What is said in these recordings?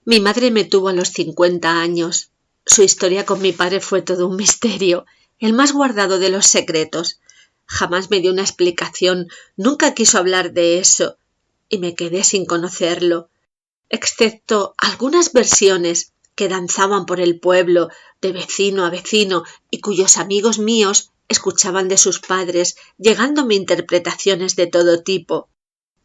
Mi madre me tuvo a los 50 años. Su historia con mi padre fue todo un misterio, el más guardado de los secretos. Jamás me dio una explicación, nunca quiso hablar de eso, y me quedé sin conocerlo, excepto algunas versiones que danzaban por el pueblo de vecino a vecino y cuyos amigos míos escuchaban de sus padres, llegándome interpretaciones de todo tipo,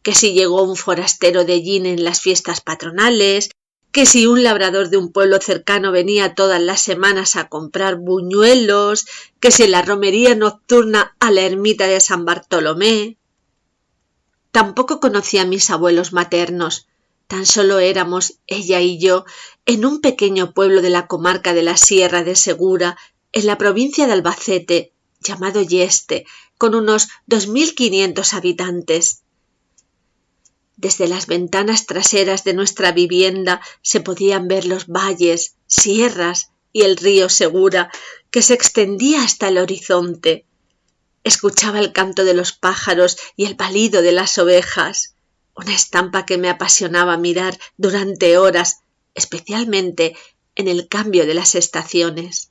que si llegó un forastero de Allí en las fiestas patronales, que si un labrador de un pueblo cercano venía todas las semanas a comprar buñuelos, que si la romería nocturna a la ermita de San Bartolomé. Tampoco conocí a mis abuelos maternos, tan solo éramos ella y yo en un pequeño pueblo de la comarca de la Sierra de Segura, en la provincia de Albacete, llamado Yeste, con unos 2500 habitantes. Desde las ventanas traseras de nuestra vivienda se podían ver los valles, sierras y el río Segura, que se extendía hasta el horizonte. Escuchaba el canto de los pájaros y el balido de las ovejas, una estampa que me apasionaba mirar durante horas, especialmente en el cambio de las estaciones.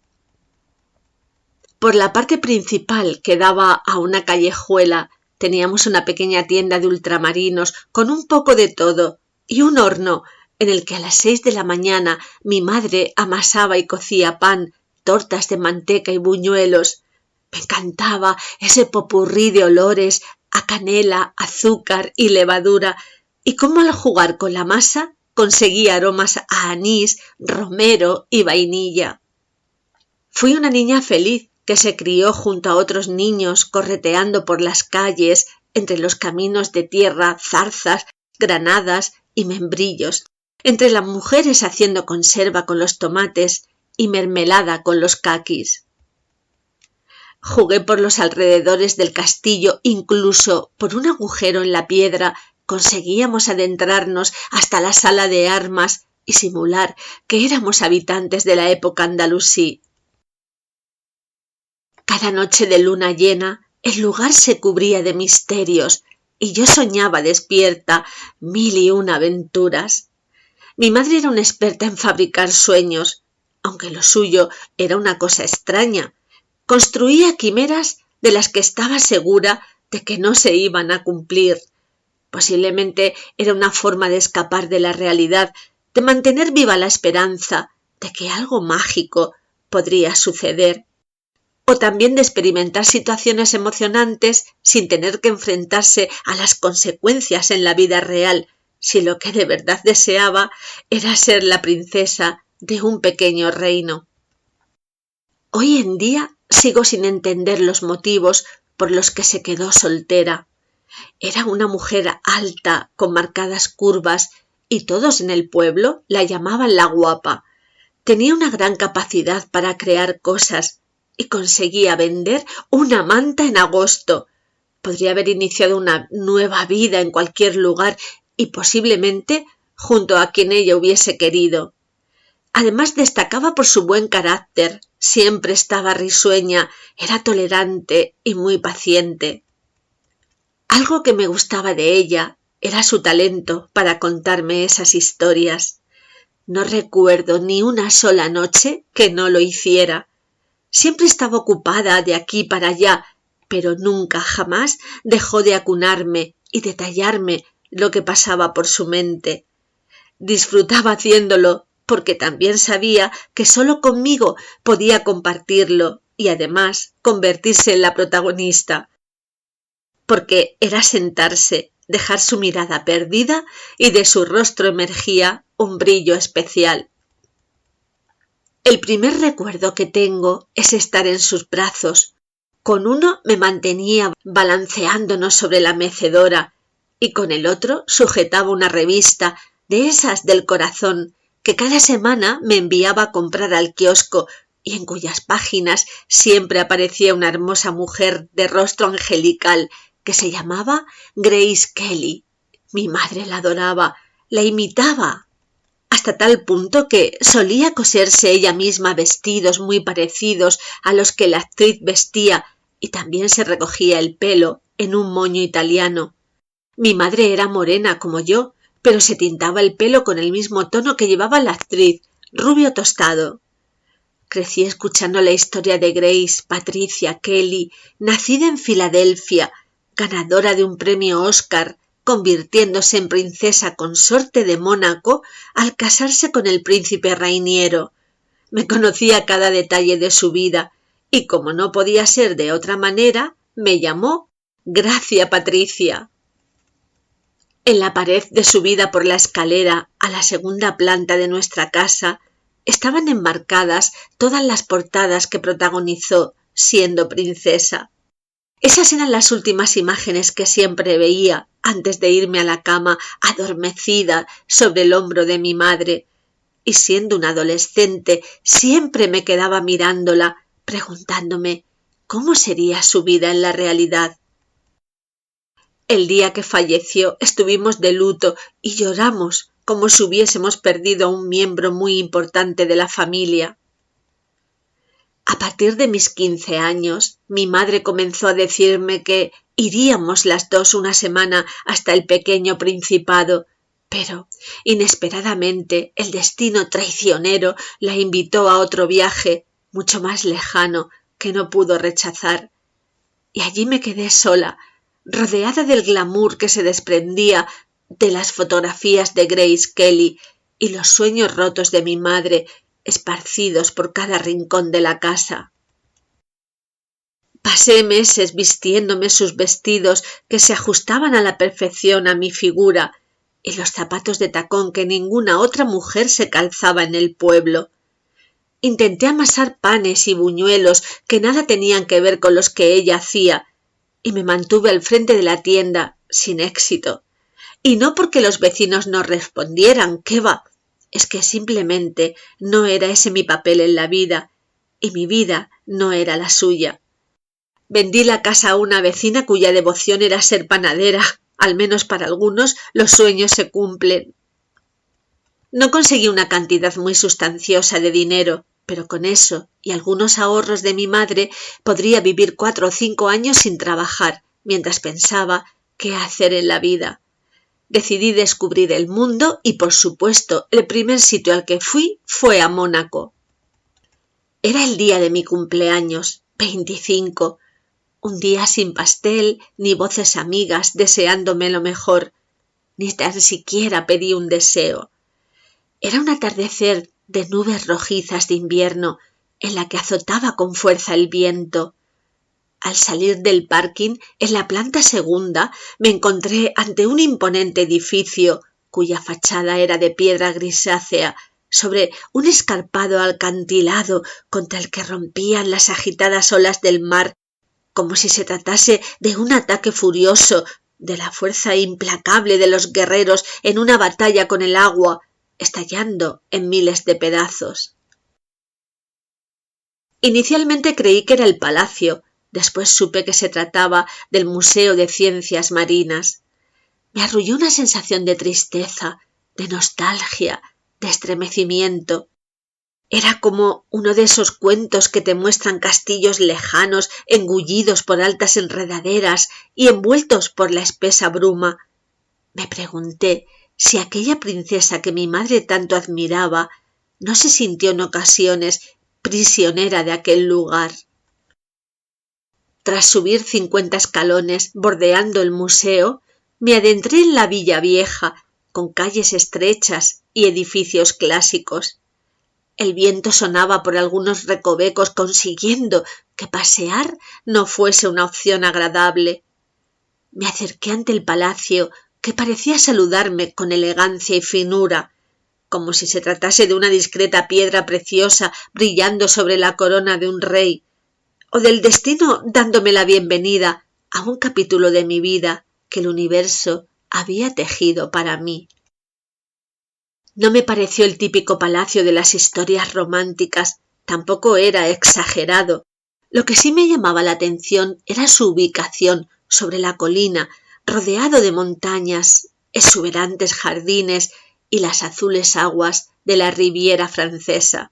Por la parte principal que daba a una callejuela teníamos una pequeña tienda de ultramarinos con un poco de todo y un horno en el que a las 6 de la mañana mi madre amasaba y cocía pan, tortas de manteca y buñuelos. Me encantaba ese popurrí de olores a canela, azúcar y levadura, y cómo al jugar con la masa conseguía aromas a anís, romero y vainilla. Fui una niña feliz que se crió junto a otros niños correteando por las calles, entre los caminos de tierra, zarzas, granadas y membrillos, entre las mujeres haciendo conserva con los tomates y mermelada con los caquis. Jugué por los alrededores del castillo, incluso por un agujero en la piedra conseguíamos adentrarnos hasta la sala de armas y simular que éramos habitantes de la época andalusí. Cada noche de luna llena el lugar se cubría de misterios y yo soñaba despierta 1001 aventuras. Mi madre era una experta en fabricar sueños, aunque lo suyo era una cosa extraña. Construía quimeras de las que estaba segura de que no se iban a cumplir. Posiblemente era una forma de escapar de la realidad, de mantener viva la esperanza de que algo mágico podría suceder. O también de experimentar situaciones emocionantes sin tener que enfrentarse a las consecuencias en la vida real, si lo que de verdad deseaba era ser la princesa de un pequeño reino. Hoy en día sigo sin entender los motivos por los que se quedó soltera. Era una mujer alta, con marcadas curvas, y todos en el pueblo la llamaban la guapa. Tenía una gran capacidad para crear cosas y conseguía vender una manta en agosto. Podría haber iniciado una nueva vida en cualquier lugar y posiblemente junto a quien ella hubiese querido. Además destacaba por su buen carácter, siempre estaba risueña, era tolerante y muy paciente. Algo que me gustaba de ella era su talento para contarme esas historias. No recuerdo ni una sola noche que no lo hiciera. Siempre estaba ocupada de aquí para allá, pero nunca jamás dejó de acunarme y detallarme lo que pasaba por su mente. Disfrutaba haciéndolo porque también sabía que solo conmigo podía compartirlo y además convertirse en la protagonista. Porque era sentarse, dejar su mirada perdida y de su rostro emergía un brillo especial. El primer recuerdo que tengo es estar en sus brazos. Con uno me mantenía balanceándonos sobre la mecedora y con el otro sujetaba una revista de esas del corazón que cada semana me enviaba a comprar al kiosco y en cuyas páginas siempre aparecía una hermosa mujer de rostro angelical que se llamaba Grace Kelly. Mi madre la adoraba, la imitaba, hasta tal punto que solía coserse ella misma vestidos muy parecidos a los que la actriz vestía y también se recogía el pelo en un moño italiano. Mi madre era morena como yo, pero se tintaba el pelo con el mismo tono que llevaba la actriz, rubio tostado. Crecí escuchando la historia de Grace Patricia Kelly, nacida en Filadelfia, ganadora de un premio Oscar, convirtiéndose en princesa consorte de Mónaco al casarse con el príncipe Rainiero. Me conocía cada detalle de su vida y, como no podía ser de otra manera, me llamó Gracia Patricia. En la pared de subida por la escalera a la segunda planta de nuestra casa estaban enmarcadas todas las portadas que protagonizó siendo princesa. Esas eran las últimas imágenes que siempre veía antes de irme a la cama adormecida sobre el hombro de mi madre, y siendo una adolescente siempre me quedaba mirándola, preguntándome cómo sería su vida en la realidad. El día que falleció estuvimos de luto y lloramos como si hubiésemos perdido a un miembro muy importante de la familia. A partir de mis 15 años, mi madre comenzó a decirme que iríamos las dos una semana hasta el pequeño Principado, pero, inesperadamente, el destino traicionero la invitó a otro viaje, mucho más lejano, que no pudo rechazar. Y allí me quedé sola, rodeada del glamour que se desprendía de las fotografías de Grace Kelly y los sueños rotos de mi madre esparcidos por cada rincón de la casa. Pasé meses vistiéndome sus vestidos que se ajustaban a la perfección a mi figura y los zapatos de tacón que ninguna otra mujer se calzaba en el pueblo. Intenté amasar panes y buñuelos que nada tenían que ver con los que ella hacía y me mantuve al frente de la tienda sin éxito. Y no porque los vecinos no respondieran, ¡qué va! Es que simplemente no era ese mi papel en la vida, y mi vida no era la suya. Vendí la casa a una vecina cuya devoción era ser panadera. Al menos para algunos los sueños se cumplen. No conseguí una cantidad muy sustanciosa de dinero, pero con eso y algunos ahorros de mi madre podría vivir 4 o 5 años sin trabajar, mientras pensaba qué hacer en la vida. Decidí descubrir el mundo y, por supuesto, el primer sitio al que fui fue a Mónaco. Era el día de mi cumpleaños, 25, un día sin pastel ni voces amigas deseándome lo mejor, ni tan siquiera pedí un deseo. Era un atardecer de nubes rojizas de invierno en la que azotaba con fuerza el viento. Al salir del parking, en la planta segunda, me encontré ante un imponente edificio cuya fachada era de piedra grisácea sobre un escarpado acantilado contra el que rompían las agitadas olas del mar, como si se tratase de un ataque furioso de la fuerza implacable de los guerreros en una batalla con el agua, estallando en miles de pedazos. Inicialmente creí que era el palacio. Después supe que se trataba del Museo de Ciencias Marinas. Me arrulló una sensación de tristeza, de nostalgia, de estremecimiento. Era como uno de esos cuentos que te muestran castillos lejanos engullidos por altas enredaderas y envueltos por la espesa bruma. Me pregunté si aquella princesa que mi madre tanto admiraba no se sintió en ocasiones prisionera de aquel lugar. Tras subir 50 escalones bordeando el museo, me adentré en la Villa Vieja, con calles estrechas y edificios clásicos. El viento sonaba por algunos recovecos consiguiendo que pasear no fuese una opción agradable. Me acerqué ante el palacio, que parecía saludarme con elegancia y finura, como si se tratase de una discreta piedra preciosa brillando sobre la corona de un rey, o del destino dándome la bienvenida a un capítulo de mi vida que el universo había tejido para mí. No me pareció el típico palacio de las historias románticas, tampoco era exagerado. Lo que sí me llamaba la atención era su ubicación sobre la colina, rodeado de montañas, exuberantes jardines y las azules aguas de la Riviera francesa.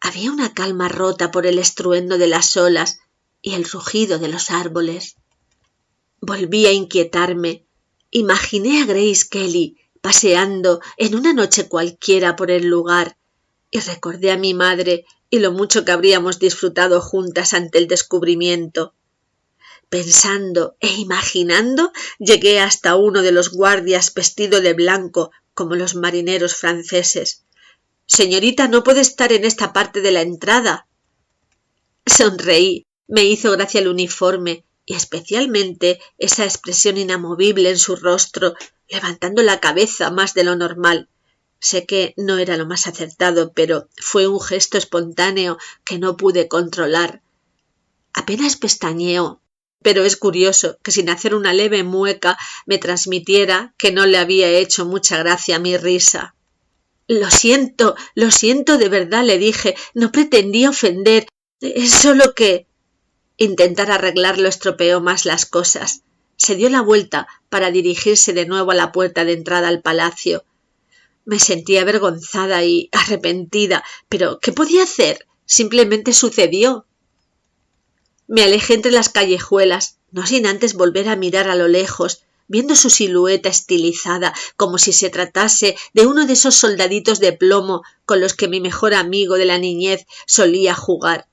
Había una calma rota por el estruendo de las olas y el rugido de los árboles. Volví a inquietarme. Imaginé a Grace Kelly paseando en una noche cualquiera por el lugar, y recordé a mi madre y lo mucho que habríamos disfrutado juntas ante el descubrimiento. Pensando e imaginando, llegué hasta uno de los guardias vestido de blanco como los marineros franceses. «Señorita, no puede estar en esta parte de la entrada». Sonreí, me hizo gracia el uniforme y especialmente esa expresión inamovible en su rostro, levantando la cabeza más de lo normal. Sé que no era lo más acertado, pero fue un gesto espontáneo que no pude controlar. Apenas pestañeó, pero es curioso que sin hacer una leve mueca me transmitiera que no le había hecho mucha gracia mi risa. Lo siento de verdad, le dije, no pretendía ofender, es solo que... Intentar arreglarlo estropeó más las cosas. Se dio la vuelta para dirigirse de nuevo a la puerta de entrada al palacio. Me sentí avergonzada y arrepentida, pero ¿qué podía hacer? Simplemente sucedió. Me alejé entre las callejuelas, no sin antes volver a mirar a lo lejos, viendo su silueta estilizada, como si se tratase de uno de esos soldaditos de plomo con los que mi mejor amigo de la niñez solía jugar.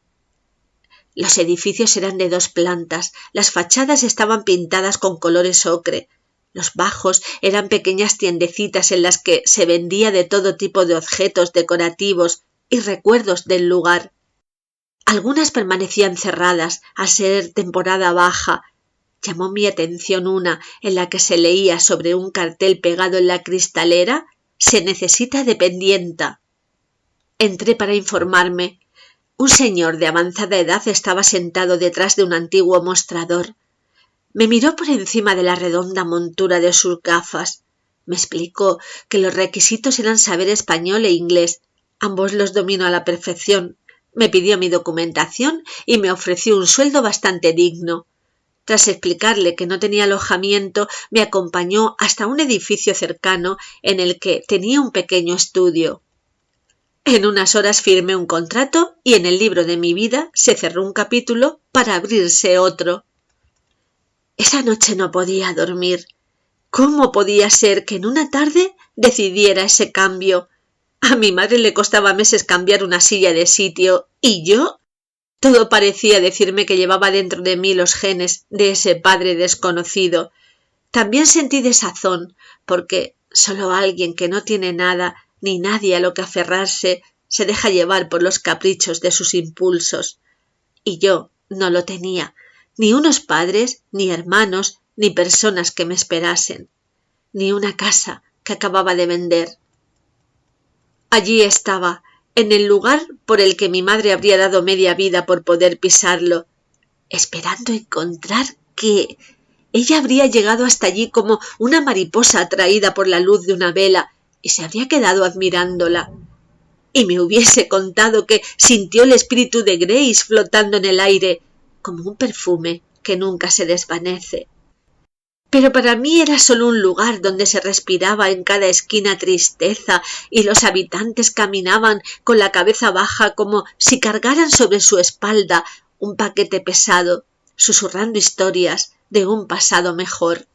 Los edificios eran de 2 plantas, las fachadas estaban pintadas con colores ocre. Los bajos eran pequeñas tiendecitas en las que se vendía de todo tipo de objetos decorativos y recuerdos del lugar. Algunas permanecían cerradas al ser temporada baja. Llamó mi atención una en la que se leía sobre un cartel pegado en la cristalera: «Se necesita dependienta». Entré para informarme. Un señor de avanzada edad estaba sentado detrás de un antiguo mostrador. Me miró por encima de la redonda montura de sus gafas. Me explicó que los requisitos eran saber español e inglés. Ambos los domino a la perfección. Me pidió mi documentación y me ofreció un sueldo bastante digno. Tras explicarle que no tenía alojamiento, me acompañó hasta un edificio cercano en el que tenía un pequeño estudio. En unas horas firmé un contrato y en el libro de mi vida se cerró un capítulo para abrirse otro. Esa noche no podía dormir. ¿Cómo podía ser que en una tarde decidiera ese cambio? A mi madre le costaba meses cambiar una silla de sitio, ¿y yo? Todo parecía decirme que llevaba dentro de mí los genes de ese padre desconocido. También sentí desazón, porque solo alguien que no tiene nada ni nadie a lo que aferrarse se deja llevar por los caprichos de sus impulsos. Y yo no lo tenía, ni unos padres, ni hermanos, ni personas que me esperasen, ni una casa que acababa de vender. Allí estaba, en el lugar por el que mi madre habría dado media vida por poder pisarlo, esperando encontrar que ella habría llegado hasta allí como una mariposa atraída por la luz de una vela y se habría quedado admirándola. Y me hubiese contado que sintió el espíritu de Grace flotando en el aire, como un perfume que nunca se desvanece. Pero para mí era solo un lugar donde se respiraba en cada esquina tristeza y los habitantes caminaban con la cabeza baja como si cargaran sobre su espalda un paquete pesado, susurrando historias de un pasado mejor.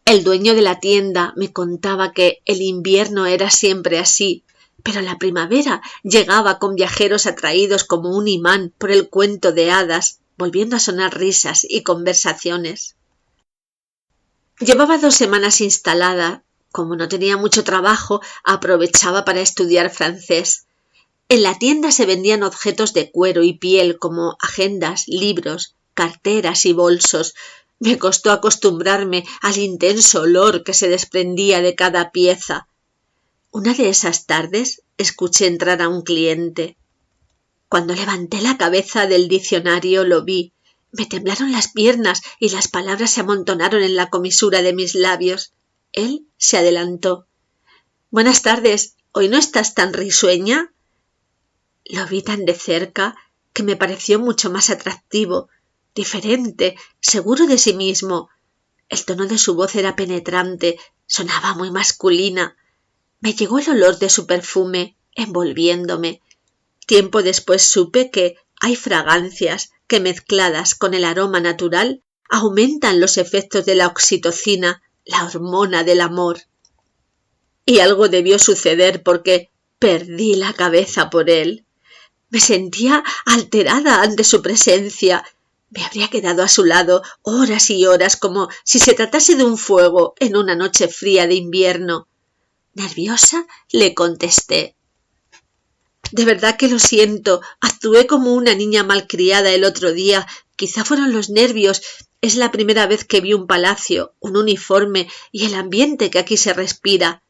El dueño de la tienda me contaba que el invierno era siempre así, pero la primavera llegaba con viajeros atraídos como un imán por el cuento de hadas, volviendo a sonar risas y conversaciones. Llevaba 2 semanas instalada. Como no tenía mucho trabajo, aprovechaba para estudiar francés. En la tienda se vendían objetos de cuero y piel como agendas, libros, carteras y bolsos. Me costó acostumbrarme al intenso olor que se desprendía de cada pieza. Una de esas tardes escuché entrar a un cliente. Cuando levanté la cabeza del diccionario lo vi. Me temblaron las piernas y las palabras se amontonaron en la comisura de mis labios. Él se adelantó. «Buenas tardes. ¿Hoy no estás tan risueña?» Lo vi tan de cerca que me pareció mucho más atractivo, diferente, seguro de sí mismo. El tono de su voz era penetrante, sonaba muy masculina. Me llegó el olor de su perfume, envolviéndome. Tiempo después supe que hay fragancias que mezcladas con el aroma natural aumentan los efectos de la oxitocina, la hormona del amor. Y algo debió suceder porque perdí la cabeza por él. Me sentía alterada ante su presencia. Me habría quedado a su lado horas y horas como si se tratase de un fuego en una noche fría de invierno. Nerviosa, le contesté. De verdad que lo siento. Actué como una niña malcriada el otro día. Quizá fueron los nervios. Es la primera vez que vi un palacio, un uniforme y el ambiente que aquí se respira.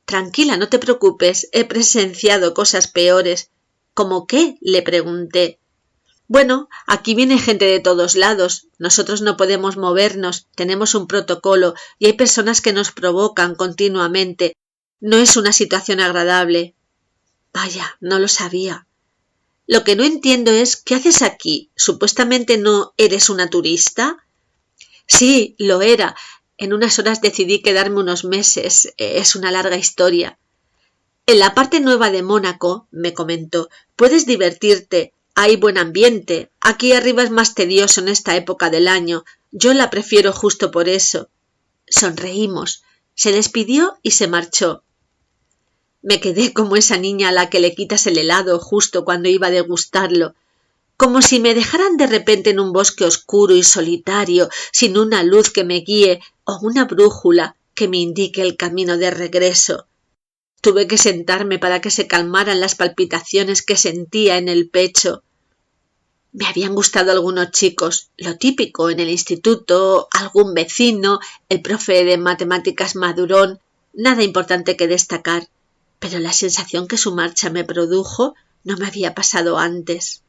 Tranquila, no te preocupes. He presenciado cosas peores. ¿Cómo qué? Le pregunté. Bueno, aquí viene gente de todos lados. Nosotros no podemos movernos. Tenemos un protocolo y hay personas que nos provocan continuamente. No es una situación agradable. Vaya, no lo sabía. Lo que no entiendo es, ¿qué haces aquí? ¿Supuestamente no eres una turista? Sí, lo era. En unas horas decidí quedarme unos meses. Es una larga historia. En la parte nueva de Mónaco, me comentó, puedes divertirte. Hay buen ambiente. Aquí arriba es más tedioso en esta época del año. Yo la prefiero justo por eso. Sonreímos. Se despidió y se marchó. Me quedé como esa niña a la que le quitas el helado justo cuando iba a degustarlo, como si me dejaran de repente en un bosque oscuro y solitario, sin una luz que me guíe o una brújula que me indique el camino de regreso. Tuve que sentarme para que se calmaran las palpitaciones que sentía en el pecho. Me habían gustado algunos chicos, lo típico en el instituto, algún vecino, el profe de matemáticas madurón, nada importante que destacar. Pero la sensación que su marcha me produjo no me había pasado antes.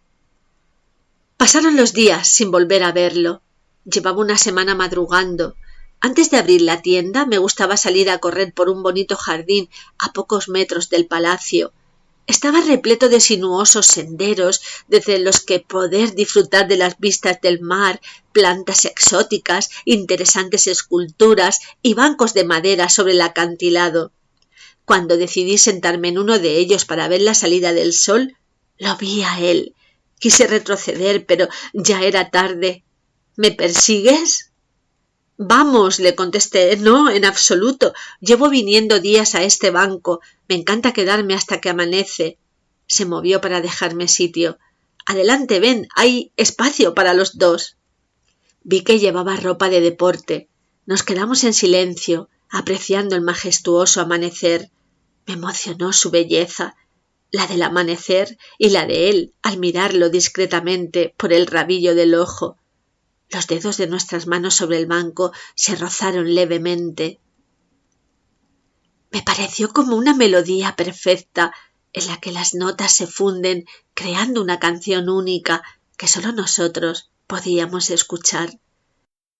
Pasaron los días sin volver a verlo. Llevaba una semana madrugando. Antes de abrir la tienda me gustaba salir a correr por un bonito jardín a pocos metros del palacio. Estaba repleto de sinuosos senderos desde los que poder disfrutar de las vistas del mar, plantas exóticas, interesantes esculturas y bancos de madera sobre el acantilado. Cuando decidí sentarme en uno de ellos para ver la salida del sol, lo vi a él. Quise retroceder, pero ya era tarde. ¿Me persigues? Vamos, le contesté. No, en absoluto. Llevo viniendo días a este banco. Me encanta quedarme hasta que amanece. Se movió para dejarme sitio. Adelante, ven, hay espacio para los dos. Vi que llevaba ropa de deporte. Nos quedamos en silencio, apreciando el majestuoso amanecer. Me emocionó su belleza, la del amanecer y la de él al mirarlo discretamente por el rabillo del ojo. Los dedos de nuestras manos sobre el banco se rozaron levemente. Me pareció como una melodía perfecta en la que las notas se funden creando una canción única que solo nosotros podíamos escuchar.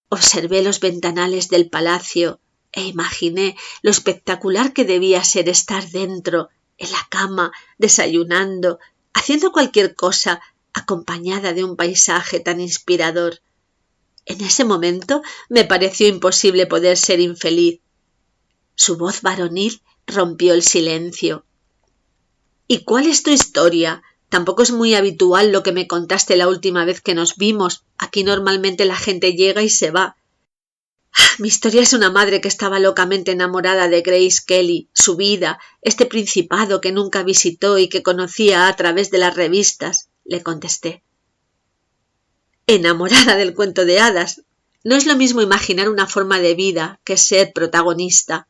Observé los ventanales del palacio e imaginé lo espectacular que debía ser estar dentro, en la cama, desayunando, haciendo cualquier cosa, acompañada de un paisaje tan inspirador. En ese momento me pareció imposible poder ser infeliz. Su voz varonil rompió el silencio. ¿Y cuál es tu historia? Tampoco es muy habitual lo que me contaste la última vez que nos vimos. Aquí normalmente la gente llega y se va. Mi historia es una madre que estaba locamente enamorada de Grace Kelly, su vida, este principado que nunca visitó y que conocía a través de las revistas, le contesté. Enamorada del cuento de hadas. No es lo mismo imaginar una forma de vida que ser protagonista.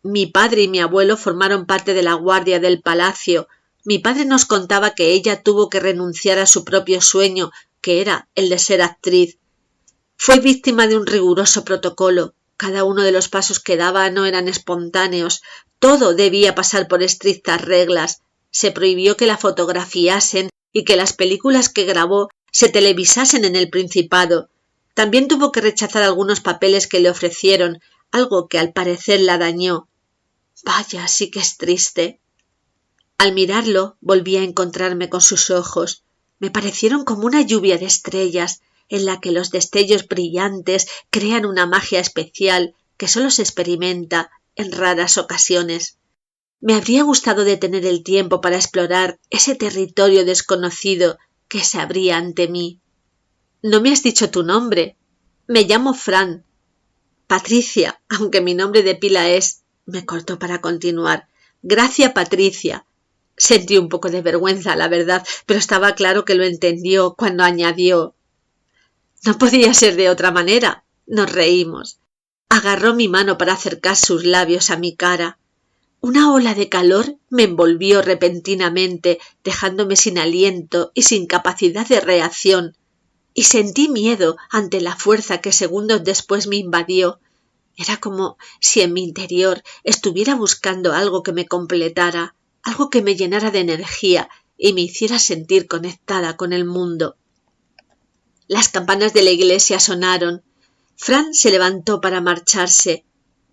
Mi padre y mi abuelo formaron parte de la guardia del palacio. Mi padre nos contaba que ella tuvo que renunciar a su propio sueño, que era el de ser actriz. Fue víctima de un riguroso protocolo. Cada uno de los pasos que daba no eran espontáneos. Todo debía pasar por estrictas reglas. Se prohibió que la fotografiasen y que las películas que grabó se televisasen en el Principado. También tuvo que rechazar algunos papeles que le ofrecieron, algo que al parecer la dañó. Vaya, sí que es triste. Al mirarlo, volví a encontrarme con sus ojos. Me parecieron como una lluvia de estrellas, en la que los destellos brillantes crean una magia especial que solo se experimenta en raras ocasiones. Me habría gustado detener el tiempo para explorar ese territorio desconocido que se abría ante mí. No me has dicho tu nombre. Me llamo Fran. Patricia, aunque mi nombre de pila es me cortó para continuar. Gracia Patricia. Sentí un poco de vergüenza, la verdad, pero estaba claro que lo entendió cuando añadió: no podía ser de otra manera. Nos reímos. Agarró mi mano para acercar sus labios a mi cara. Una ola de calor me envolvió repentinamente, dejándome sin aliento y sin capacidad de reacción, y sentí miedo ante la fuerza que segundos después me invadió. Era como si en mi interior estuviera buscando algo que me completara, algo que me llenara de energía y me hiciera sentir conectada con el mundo. Las campanas de la iglesia sonaron. Fran se levantó para marcharse.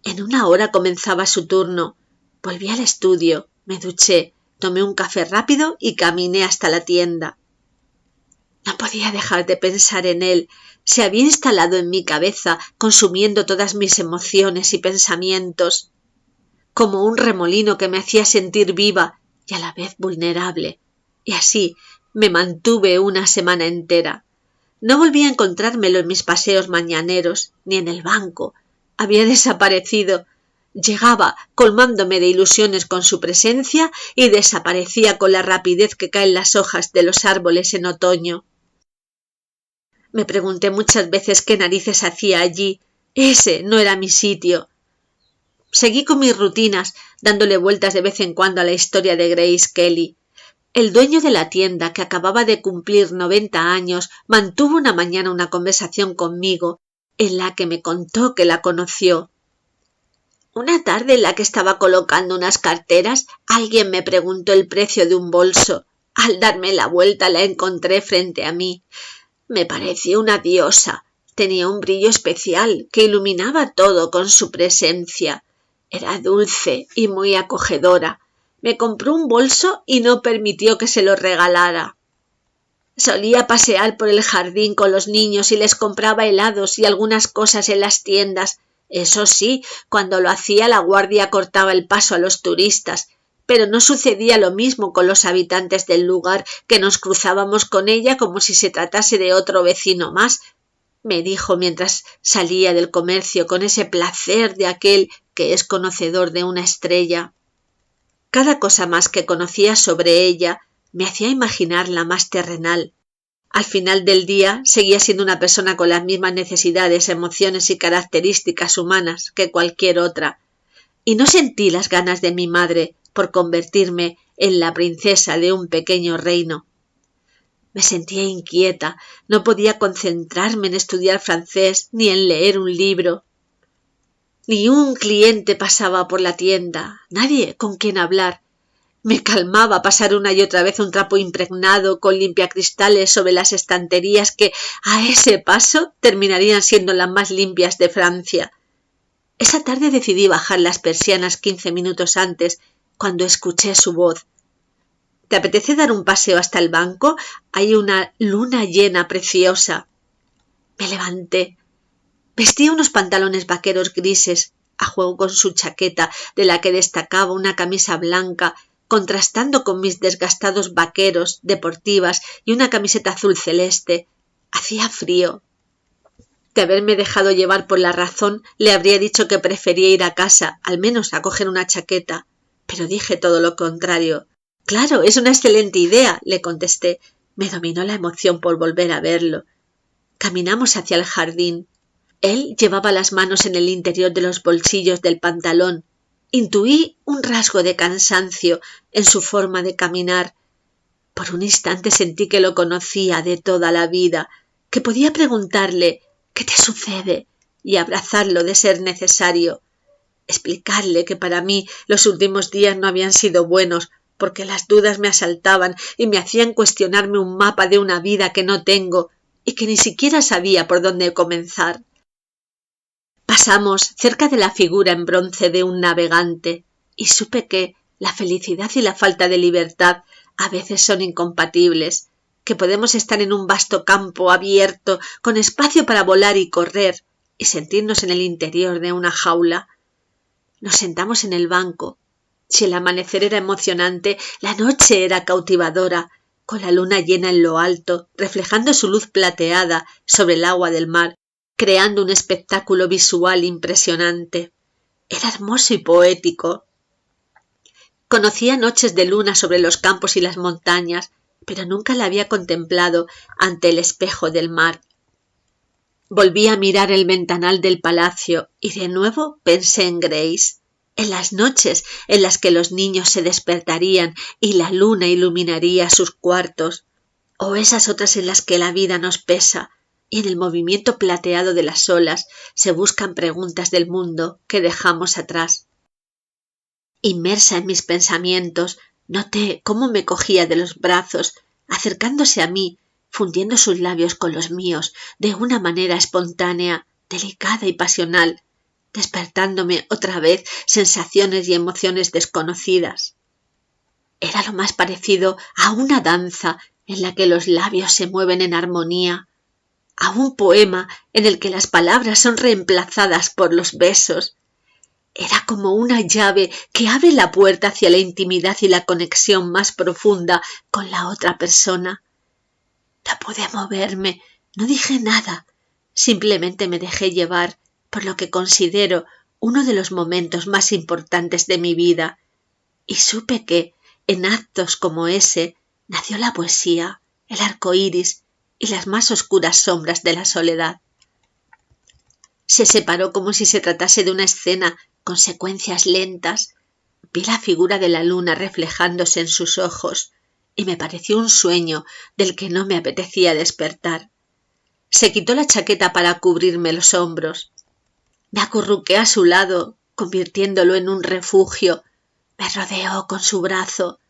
En una hora comenzaba su turno. Volví al estudio, me duché, tomé un café rápido y caminé hasta la tienda. No podía dejar de pensar en él. Se había instalado en mi cabeza, consumiendo todas mis emociones y pensamientos, como un remolino que me hacía sentir viva y a la vez vulnerable. Y así me mantuve una semana entera. No volví a encontrármelo en mis paseos mañaneros, ni en el banco. Había desaparecido. Llegaba colmándome de ilusiones con su presencia y desaparecía con la rapidez que caen las hojas de los árboles en otoño. Me pregunté muchas veces qué narices hacía allí. Ese no era mi sitio. Seguí con mis rutinas, dándole vueltas de vez en cuando a la historia de Grace Kelly. El dueño de la tienda, que acababa de cumplir 90 años, mantuvo una mañana una conversación conmigo, en la que me contó que la conoció. Una tarde en la que estaba colocando unas carteras, alguien me preguntó el precio de un bolso. Al darme la vuelta la encontré frente a mí. Me pareció una diosa. Tenía un brillo especial que iluminaba todo con su presencia. Era dulce y muy acogedora. Me compró un bolso y no permitió que se lo regalara. Solía pasear por el jardín con los niños y les compraba helados y algunas cosas en las tiendas. Eso sí, cuando lo hacía la guardia cortaba el paso a los turistas, pero no sucedía lo mismo con los habitantes del lugar, que nos cruzábamos con ella como si se tratase de otro vecino más, me dijo mientras salía del comercio con ese placer de aquel que es conocedor de una estrella. Cada cosa más que conocía sobre ella me hacía imaginarla más terrenal. Al final del día seguía siendo una persona con las mismas necesidades, emociones y características humanas que cualquier otra, y no sentí las ganas de mi madre por convertirme en la princesa de un pequeño reino. Me sentía inquieta, no podía concentrarme en estudiar francés ni en leer un libro. Ni un cliente pasaba por la tienda, nadie con quien hablar. Me calmaba pasar una y otra vez un trapo impregnado con limpiacristales sobre las estanterías que, a ese paso, terminarían siendo las más limpias de Francia. Esa tarde decidí bajar las persianas 15 minutos antes, cuando escuché su voz. ¿Te apetece dar un paseo hasta el banco? Hay una luna llena preciosa. Me levanté. Vestía unos pantalones vaqueros grises, a juego con su chaqueta, de la que destacaba una camisa blanca, contrastando con mis desgastados vaqueros, deportivas y una camiseta azul celeste. Hacía frío. De haberme dejado llevar por la razón, le habría dicho que prefería ir a casa, al menos a coger una chaqueta. Pero dije todo lo contrario. Claro, es una excelente idea, le contesté. Me dominó la emoción por volver a verlo. Caminamos hacia el jardín. Él llevaba las manos en el interior de los bolsillos del pantalón. Intuí un rasgo de cansancio en su forma de caminar. Por un instante sentí que lo conocía de toda la vida, que podía preguntarle «¿Qué te sucede?» y abrazarlo de ser necesario. Explicarle que para mí los últimos días no habían sido buenos, porque las dudas me asaltaban y me hacían cuestionarme un mapa de una vida que no tengo y que ni siquiera sabía por dónde comenzar. Pasamos cerca de la figura en bronce de un navegante y supe que la felicidad y la falta de libertad a veces son incompatibles, que podemos estar en un vasto campo abierto con espacio para volar y correr y sentirnos en el interior de una jaula. Nos sentamos en el banco. Si el amanecer era emocionante, la noche era cautivadora, con la luna llena en lo alto, reflejando su luz plateada sobre el agua del mar, creando un espectáculo visual impresionante. Era hermoso y poético. Conocía noches de luna sobre los campos y las montañas, pero nunca la había contemplado ante el espejo del mar. Volví a mirar el ventanal del palacio y de nuevo pensé en Grace, en las noches en las que los niños se despertarían y la luna iluminaría sus cuartos, o esas otras en las que la vida nos pesa y en el movimiento plateado de las olas se buscan preguntas del mundo que dejamos atrás. Inmersa en mis pensamientos, noté cómo me cogía de los brazos, acercándose a mí, fundiendo sus labios con los míos de una manera espontánea, delicada y pasional, despertándome otra vez sensaciones y emociones desconocidas. Era lo más parecido a una danza en la que los labios se mueven en armonía, a un poema en el que las palabras son reemplazadas por los besos. Era como una llave que abre la puerta hacia la intimidad y la conexión más profunda con la otra persona. No pude moverme, no dije nada, simplemente me dejé llevar por lo que considero uno de los momentos más importantes de mi vida, y supe que, en actos como ese, nació la poesía, el arco iris y las más oscuras sombras de la soledad. Se separó como si se tratase de una escena con secuencias lentas. Vi la figura de la luna reflejándose en sus ojos y me pareció un sueño del que no me apetecía despertar. Se quitó la chaqueta para cubrirme los hombros. Me acurruqué a su lado, convirtiéndolo en un refugio. Me rodeó con su brazo.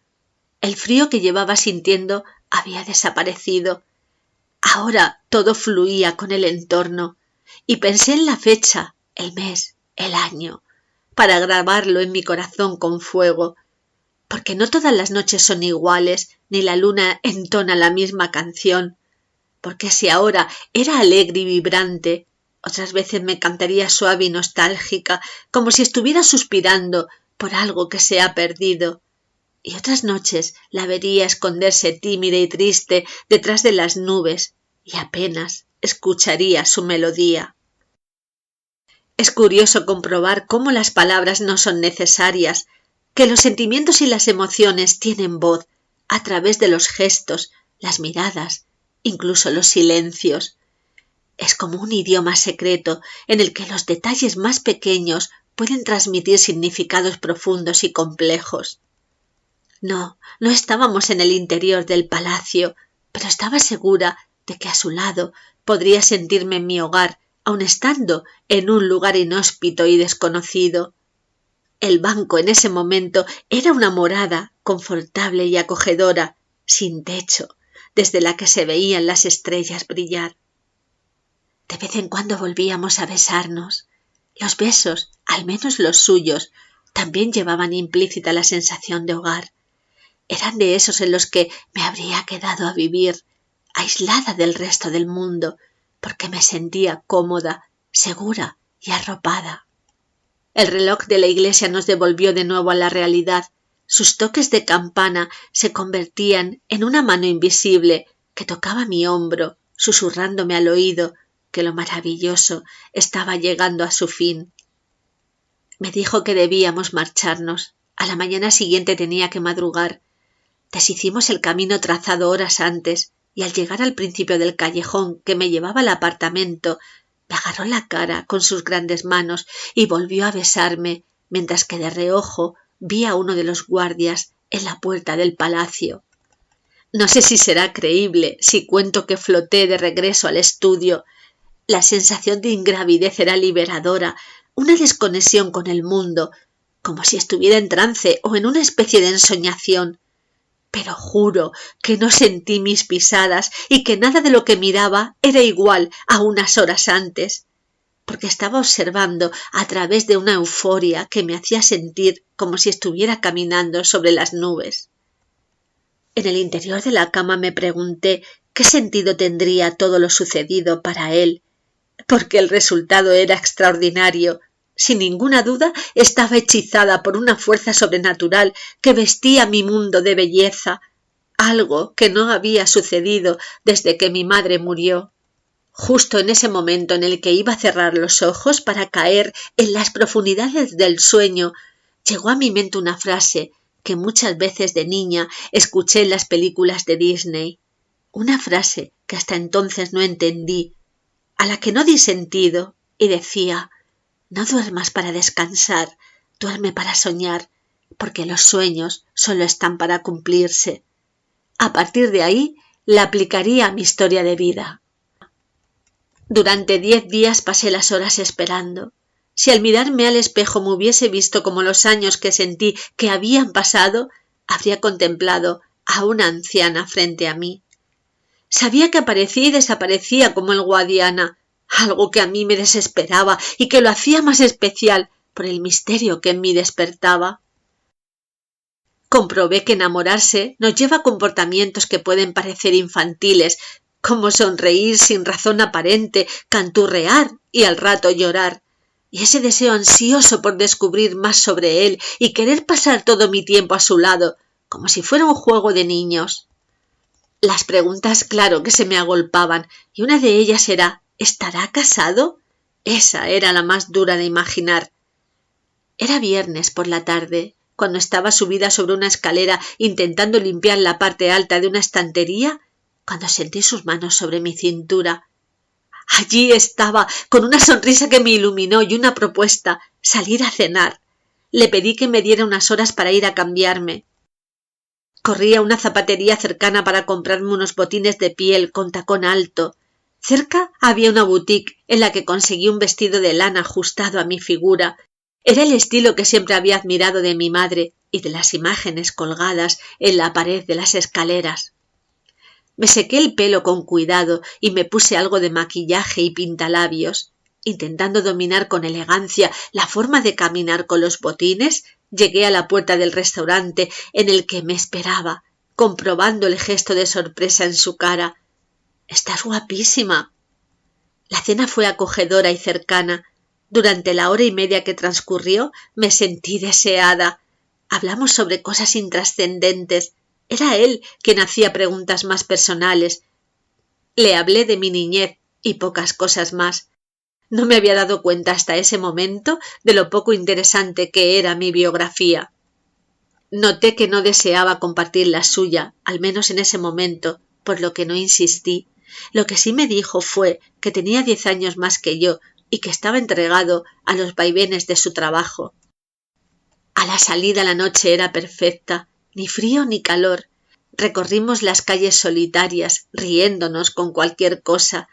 El frío que llevaba sintiendo había desaparecido. Ahora todo fluía con el entorno y pensé en la fecha, el mes, el año, para grabarlo en mi corazón con fuego, porque no todas las noches son iguales, ni la luna entona la misma canción, porque si ahora era alegre y vibrante, otras veces me cantaría suave y nostálgica, como si estuviera suspirando por algo que se ha perdido, y otras noches la vería esconderse tímida y triste detrás de las nubes, y apenas escucharía su melodía. Es curioso comprobar cómo las palabras no son necesarias, que los sentimientos y las emociones tienen voz a través de los gestos, las miradas, incluso los silencios. Es como un idioma secreto en el que los detalles más pequeños pueden transmitir significados profundos y complejos. No estábamos en el interior del palacio, pero estaba segura de que a su lado podría sentirme en mi hogar, aun estando en un lugar inhóspito y desconocido. El banco en ese momento era una morada confortable y acogedora, sin techo, desde la que se veían las estrellas brillar. De vez en cuando volvíamos a besarnos. Los besos, al menos los suyos, también llevaban implícita la sensación de hogar. Eran de esos en los que me habría quedado a vivir, aislada del resto del mundo, porque me sentía cómoda, segura y arropada. El reloj de la iglesia nos devolvió de nuevo a la realidad. Sus toques de campana se convertían en una mano invisible que tocaba mi hombro, susurrándome al oído que lo maravilloso estaba llegando a su fin. Me dijo que debíamos marcharnos. A la mañana siguiente tenía que madrugar. Deshicimos el camino trazado horas antes y al llegar al principio del callejón que me llevaba al apartamento, me agarró la cara con sus grandes manos y volvió a besarme, mientras que de reojo vi a uno de los guardias en la puerta del palacio. No sé si será creíble si cuento que floté de regreso al estudio. La sensación de ingravidez era liberadora, una desconexión con el mundo, como si estuviera en trance o en una especie de ensoñación. Pero juro que no sentí mis pisadas y que nada de lo que miraba era igual a unas horas antes, porque estaba observando a través de una euforia que me hacía sentir como si estuviera caminando sobre las nubes. En el interior de la cama me pregunté qué sentido tendría todo lo sucedido para él, porque el resultado era extraordinario. Sin ninguna duda estaba hechizada por una fuerza sobrenatural que vestía mi mundo de belleza, algo que no había sucedido desde que mi madre murió. Justo en ese momento en el que iba a cerrar los ojos para caer en las profundidades del sueño, llegó a mi mente una frase que muchas veces de niña escuché en las películas de Disney. Una frase que hasta entonces no entendí, a la que no di sentido, y decía: no duermas para descansar, duerme para soñar, porque los sueños solo están para cumplirse. A partir de ahí, la aplicaría a mi historia de vida. Durante 10 días pasé las horas esperando. Si al mirarme al espejo me hubiese visto como los años que sentí que habían pasado, habría contemplado a una anciana frente a mí. Sabía que aparecía y desaparecía como el Guadiana, algo que a mí me desesperaba y que lo hacía más especial por el misterio que en mí despertaba. Comprobé que enamorarse nos lleva a comportamientos que pueden parecer infantiles, como sonreír sin razón aparente, canturrear y al rato llorar, y ese deseo ansioso por descubrir más sobre él y querer pasar todo mi tiempo a su lado, como si fuera un juego de niños. Las preguntas, claro, que se me agolpaban, y una de ellas era: ¿estará casado? Esa era la más dura de imaginar. Era viernes por la tarde, cuando estaba subida sobre una escalera intentando limpiar la parte alta de una estantería, cuando sentí sus manos sobre mi cintura. Allí estaba, con una sonrisa que me iluminó y una propuesta: salir a cenar. Le pedí que me diera unas horas para ir a cambiarme. Corrí a una zapatería cercana para comprarme unos botines de piel con tacón alto. Cerca había una boutique en la que conseguí un vestido de lana ajustado a mi figura. Era el estilo que siempre había admirado de mi madre y de las imágenes colgadas en la pared de las escaleras. Me sequé el pelo con cuidado y me puse algo de maquillaje y pintalabios. Intentando dominar con elegancia la forma de caminar con los botines, llegué a la puerta del restaurante en el que me esperaba, comprobando el gesto de sorpresa en su cara. «Estás guapísima». La cena fue acogedora y cercana. Durante la hora y media que transcurrió me sentí deseada. Hablamos sobre cosas intrascendentes. Era él quien hacía preguntas más personales. Le hablé de mi niñez y pocas cosas más. No me había dado cuenta hasta ese momento de lo poco interesante que era mi biografía. Noté que no deseaba compartir la suya, al menos en ese momento, por lo que no insistí. Lo que sí me dijo fue que tenía 10 años más que yo y que estaba entregado a los vaivenes de su trabajo. A la salida la noche era perfecta, ni frío ni calor. Recorrimos las calles solitarias, riéndonos con cualquier cosa.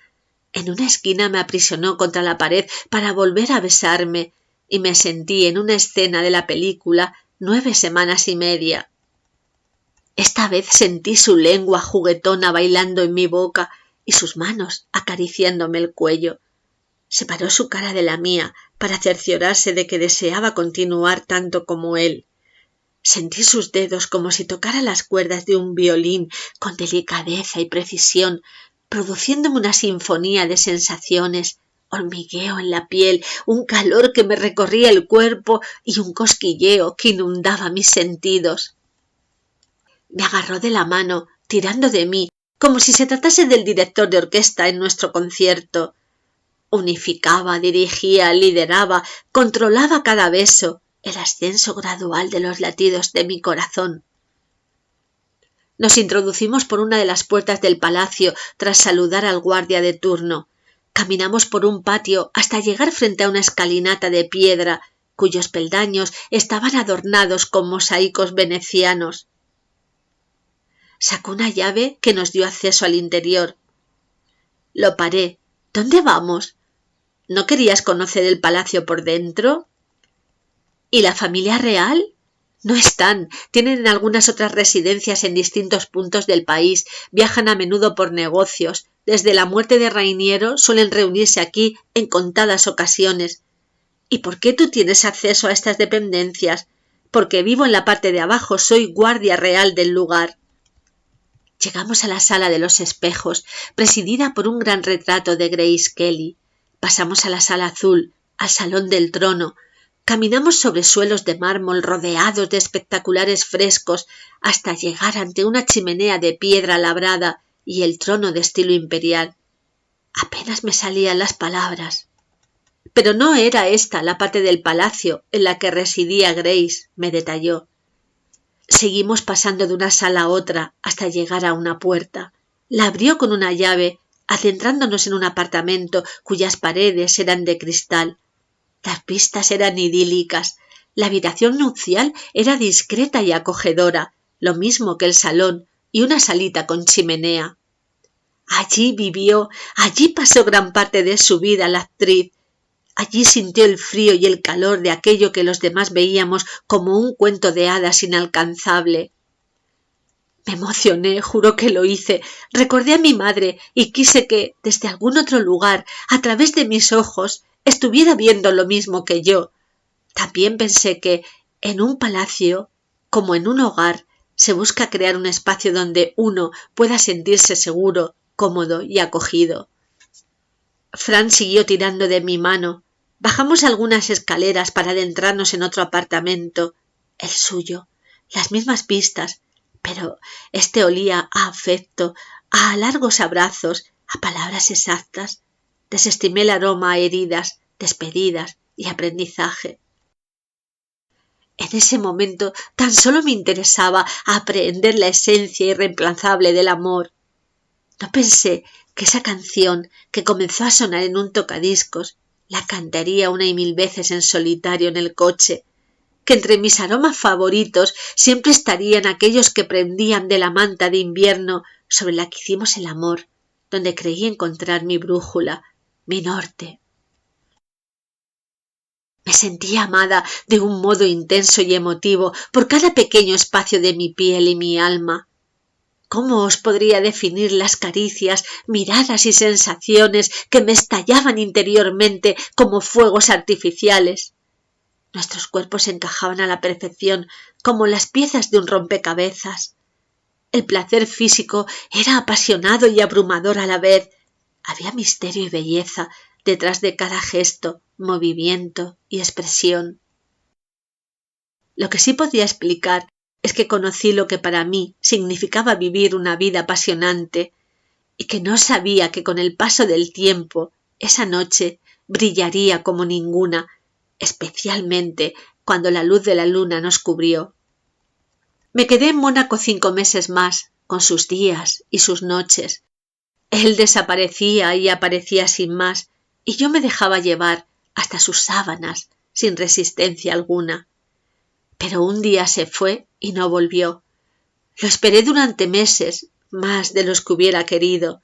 En una esquina me aprisionó contra la pared para volver a besarme y me sentí en una escena de la película 9 semanas y media. Esta vez sentí su lengua juguetona bailando en mi boca y sus manos acariciándome el cuello. Separó su cara de la mía para cerciorarse de que deseaba continuar tanto como él. Sentí sus dedos como si tocara las cuerdas de un violín con delicadeza y precisión, produciéndome una sinfonía de sensaciones, hormigueo en la piel, un calor que me recorría el cuerpo y un cosquilleo que inundaba mis sentidos. Me agarró de la mano, tirando de mí, como si se tratase del director de orquesta en nuestro concierto. Unificaba, dirigía, lideraba, controlaba cada beso, el ascenso gradual de los latidos de mi corazón. Nos introducimos por una de las puertas del palacio tras saludar al guardia de turno. Caminamos por un patio hasta llegar frente a una escalinata de piedra, cuyos peldaños estaban adornados con mosaicos venecianos. Sacó una llave que nos dio acceso al interior. Lo paré. ¿Dónde vamos? ¿No querías conocer el palacio por dentro? ¿Y la familia real? No están. Tienen algunas otras residencias en distintos puntos del país. Viajan a menudo por negocios. Desde la muerte de Rainiero suelen reunirse aquí en contadas ocasiones. ¿Y por qué tú tienes acceso a estas dependencias? Porque vivo en la parte de abajo. Soy guardia real del lugar. Llegamos a la sala de los espejos, presidida por un gran retrato de Grace Kelly. Pasamos a la sala azul, al salón del trono. Caminamos sobre suelos de mármol rodeados de espectaculares frescos hasta llegar ante una chimenea de piedra labrada y el trono de estilo imperial. Apenas me salían las palabras. Pero no era esta la parte del palacio en la que residía Grace, me detalló. Seguimos pasando de una sala a otra hasta llegar a una puerta. La abrió con una llave, adentrándonos en un apartamento cuyas paredes eran de cristal. Las vistas eran idílicas. La habitación nupcial era discreta y acogedora, lo mismo que el salón y una salita con chimenea. Allí vivió, allí pasó gran parte de su vida la actriz. Allí sintió el frío y el calor de aquello que los demás veíamos como un cuento de hadas inalcanzable. Me emocioné, juro que lo hice. Recordé a mi madre y quise que, desde algún otro lugar, a través de mis ojos, estuviera viendo lo mismo que yo. También pensé que, en un palacio, como en un hogar, se busca crear un espacio donde uno pueda sentirse seguro, cómodo y acogido. Fran siguió tirando de mi mano. Bajamos algunas escaleras para adentrarnos en otro apartamento, el suyo, las mismas vistas, pero este olía a afecto, a largos abrazos, a palabras exactas. Desestimé el aroma a heridas, despedidas y aprendizaje. En ese momento tan solo me interesaba aprehender la esencia irreemplazable del amor. No pensé que esa canción, que comenzó a sonar en un tocadiscos, la cantaría una y mil veces en solitario en el coche, que entre mis aromas favoritos siempre estarían aquellos que prendían de la manta de invierno sobre la que hicimos el amor, donde creí encontrar mi brújula, mi norte. Me sentía amada de un modo intenso y emotivo por cada pequeño espacio de mi piel y mi alma. ¿Cómo os podría definir las caricias, miradas y sensaciones que me estallaban interiormente como fuegos artificiales? Nuestros cuerpos encajaban a la perfección como las piezas de un rompecabezas. El placer físico era apasionado y abrumador a la vez. Había misterio y belleza detrás de cada gesto, movimiento y expresión. Lo que sí podía explicar es que conocí lo que para mí significaba vivir una vida apasionante y que no sabía que con el paso del tiempo esa noche brillaría como ninguna, especialmente cuando la luz de la luna nos cubrió. Me quedé en Mónaco 5 meses más, con sus días y sus noches. Él desaparecía y aparecía sin más, y yo me dejaba llevar hasta sus sábanas, sin resistencia alguna. Pero un día se fue y no volvió. Lo esperé durante meses, más de los que hubiera querido.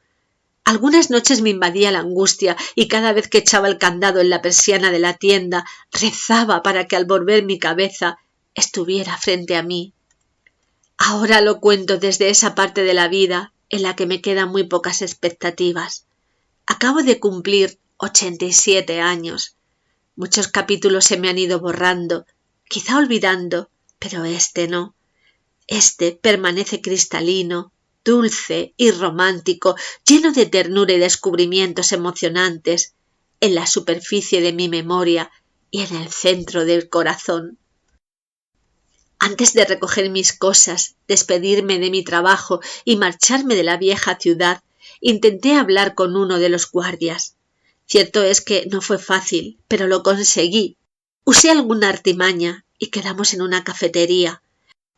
Algunas noches me invadía la angustia y cada vez que echaba el candado en la persiana de la tienda, rezaba para que al volver mi cabeza estuviera frente a mí. Ahora lo cuento desde esa parte de la vida en la que me quedan muy pocas expectativas. Acabo de cumplir 87 años. Muchos capítulos se me han ido borrando, quizá olvidando, pero este no. Este permanece cristalino, dulce y romántico, lleno de ternura y descubrimientos emocionantes, en la superficie de mi memoria y en el centro del corazón. Antes de recoger mis cosas, despedirme de mi trabajo y marcharme de la vieja ciudad, intenté hablar con uno de los guardias. Cierto es que no fue fácil, pero lo conseguí. Usé alguna artimaña y quedamos en una cafetería.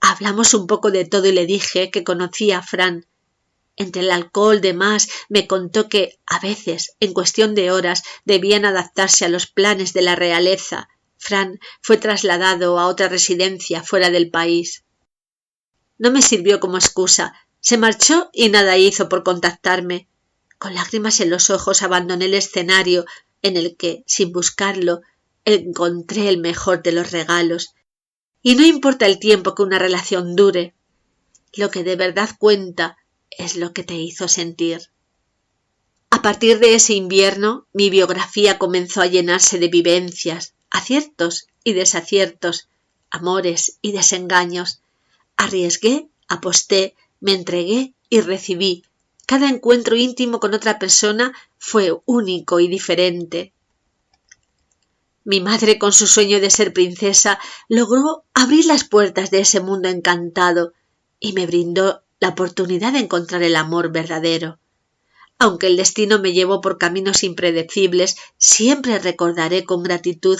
Hablamos un poco de todo y le dije que conocía a Fran. Entre el alcohol demás me contó que, a veces, en cuestión de horas, debían adaptarse a los planes de la realeza. Fran fue trasladado a otra residencia fuera del país. No me sirvió como excusa. Se marchó y nada hizo por contactarme. Con lágrimas en los ojos abandoné el escenario en el que, sin buscarlo, encontré el mejor de los regalos. Y no importa el tiempo que una relación dure. Lo que de verdad cuenta es lo que te hizo sentir. A partir de ese invierno, mi biografía comenzó a llenarse de vivencias, aciertos y desaciertos, amores y desengaños. Arriesgué, aposté, me entregué y recibí. Cada encuentro íntimo con otra persona fue único y diferente. Mi madre, con su sueño de ser princesa, logró abrir las puertas de ese mundo encantado y me brindó la oportunidad de encontrar el amor verdadero. Aunque el destino me llevó por caminos impredecibles, siempre recordaré con gratitud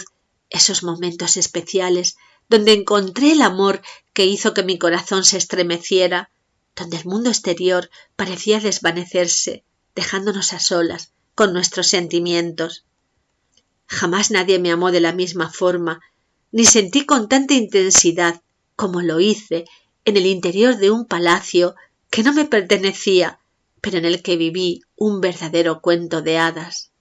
esos momentos especiales donde encontré el amor que hizo que mi corazón se estremeciera, donde el mundo exterior parecía desvanecerse, dejándonos a solas con nuestros sentimientos. Jamás nadie me amó de la misma forma, ni sentí con tanta intensidad como lo hice en el interior de un palacio que no me pertenecía, pero en el que viví un verdadero cuento de hadas.